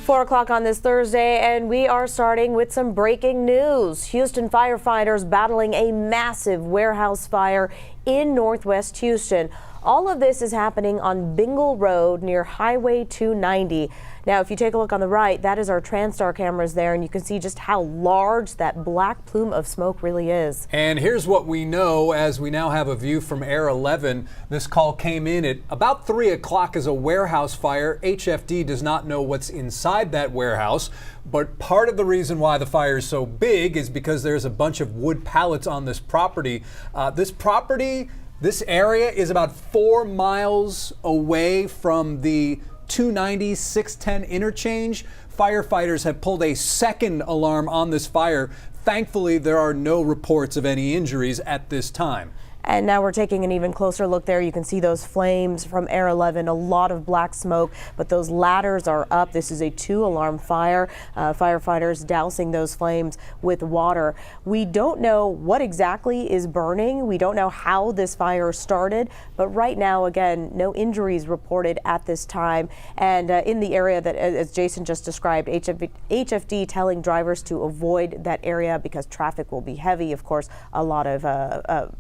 4 o'clock on this Thursday, and we are starting with some breaking news. Houston firefighters battling a massive warehouse fire in Northwest Houston. All of this is happening on Bingle Road near Highway 290. Now, if you take a look on the right, that is our TransStar cameras there, and you can see just how large that black plume of smoke really is. And here's what we know as we now have a view from Air 11. This call came in at about 3 o'clock as a warehouse fire. HFD does not know what's inside that warehouse, but part of the reason why the fire is so big is because there's a bunch of wood pallets on this property. This area is about 4 miles away from the 290 610 interchange. Firefighters have pulled a second alarm on this fire. Thankfully, there are no reports of any injuries at this time. And now we're taking an even closer look there. You can see those flames from Air 11, a lot of black smoke, but those ladders are up. This is a 2-alarm fire. Firefighters dousing those flames with water. We don't know what exactly is burning. We don't know how this fire started, but right now, again, no injuries reported at this time. And in the area that, as Jason just described, HFD telling drivers to avoid that area because traffic will be heavy. Of course, a lot of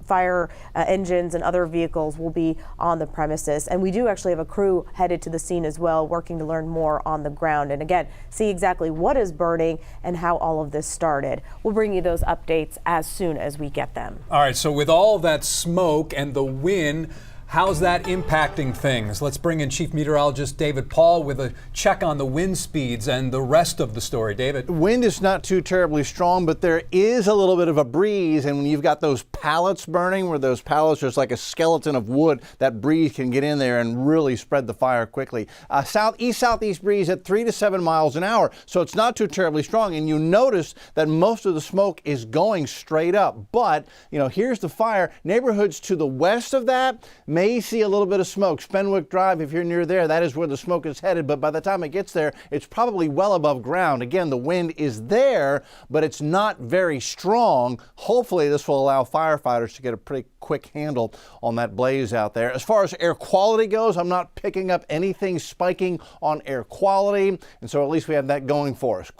fire engines and other vehicles will be on the premises. And we do actually have a crew headed to the scene as well, working to learn more on the ground. And again, see exactly what is burning and how all of this started. We'll bring you those updates as soon as we get them. All right, so with all that smoke and the wind, how's that impacting things? Let's bring in Chief Meteorologist David Paul with a check on the wind speeds and the rest of the story. David. Wind is not too terribly strong, but there is a little bit of a breeze, and when you've got those pallets burning, where those pallets are like a skeleton of wood, that breeze can get in there and really spread the fire quickly. Southeast breeze at 3 to 7 miles an hour, so it's not too terribly strong, and you notice that most of the smoke is going straight up. But, you know, here's the fire. Neighborhoods to the west of that may see a little bit of smoke. Spenwick Drive, if you're near there, that is where the smoke is headed, but by the time it gets there, it's probably well above ground. Again, the wind is there, but it's not very strong. Hopefully this will allow firefighters to get a pretty quick handle on that blaze out there. As far as air quality goes, I'm not picking up anything spiking on air quality, and so at least we have that going for us.